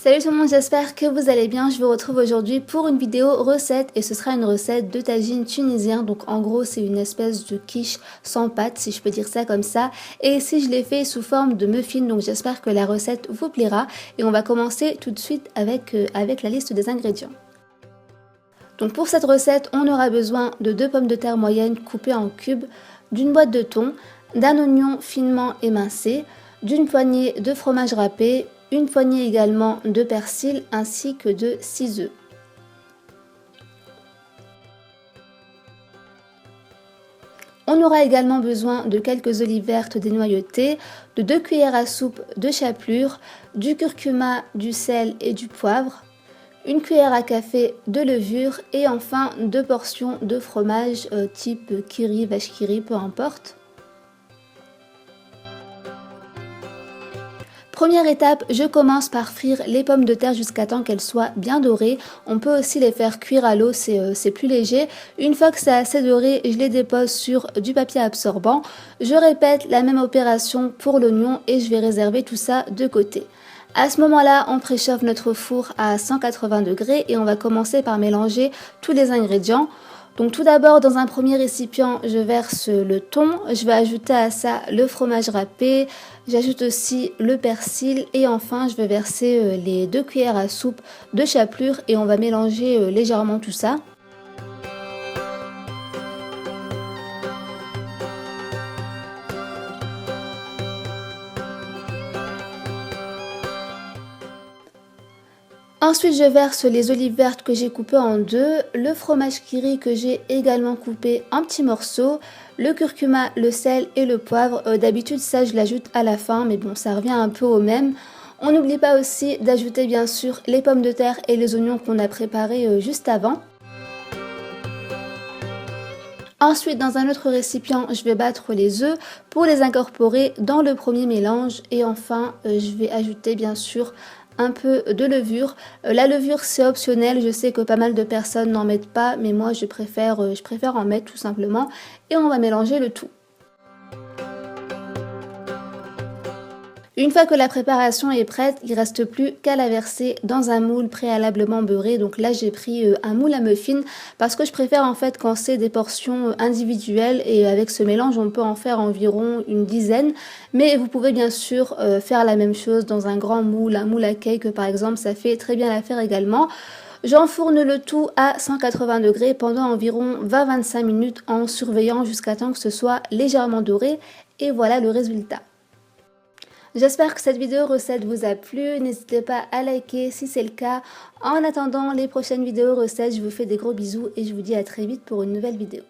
Salut tout le monde, j'espère que vous allez bien. Je vous retrouve aujourd'hui pour une vidéo recette et ce sera une recette de tagine tunisien. Donc en gros c'est une espèce de quiche sans pâte si je peux dire ça comme ça. Et ici je l'ai fait sous forme de muffin, donc j'espère que la recette vous plaira. Et on va commencer tout de suite avec la liste des ingrédients. Donc pour cette recette on aura besoin de 2 pommes de terre moyennes coupées en cubes, d'une boîte de thon, d'un oignon finement émincé, d'une poignée de fromage râpé, une poignée également de persil ainsi que de 6 œufs. On aura également besoin de quelques olives vertes dénoyautées, de 2 cuillères à soupe de chapelure, du curcuma, du sel et du poivre, une cuillère à café de levure et enfin 2 portions de fromage type kiri, vache qui rit, peu importe. Première étape, je commence par frire les pommes de terre jusqu'à temps qu'elles soient bien dorées. On peut aussi les faire cuire à l'eau, c'est plus léger. Une fois que c'est assez doré, je les dépose sur du papier absorbant. Je répète la même opération pour l'oignon et je vais réserver tout ça de côté. À ce moment-là, on préchauffe notre four à 180 degrés et on va commencer par mélanger tous les ingrédients. Donc tout d'abord, dans un premier récipient, je verse le thon, je vais ajouter à ça le fromage râpé, j'ajoute aussi le persil et enfin je vais verser les 2 cuillères à soupe de chapelure et on va mélanger légèrement tout ça. Ensuite, je verse les olives vertes que j'ai coupées en deux, le fromage qui rit que j'ai également coupé en petits morceaux, le curcuma, le sel et le poivre. D'habitude, ça, je l'ajoute à la fin, mais bon, ça revient un peu au même. On n'oublie pas aussi d'ajouter bien sûr les pommes de terre et les oignons qu'on a préparés juste avant. Ensuite, dans un autre récipient, je vais battre les œufs pour les incorporer dans le premier mélange. Et enfin, je vais ajouter bien sûr un peu de levure. La levure c'est optionnel, je sais que pas mal de personnes n'en mettent pas, mais moi je préfère en mettre tout simplement. Et on va mélanger le tout. Une fois que la préparation est prête, il ne reste plus qu'à la verser dans un moule préalablement beurré. Donc là j'ai pris un moule à muffins parce que je préfère en fait quand c'est des portions individuelles et avec ce mélange on peut en faire environ une dizaine. Mais vous pouvez bien sûr faire la même chose dans un grand moule, un moule à cake par exemple, ça fait très bien l'affaire également. J'enfourne le tout à 180 degrés pendant environ 20-25 minutes en surveillant jusqu'à temps que ce soit légèrement doré et voilà le résultat. J'espère que cette vidéo recette vous a plu, n'hésitez pas à liker si c'est le cas. En attendant les prochaines vidéos recettes, je vous fais des gros bisous et je vous dis à très vite pour une nouvelle vidéo.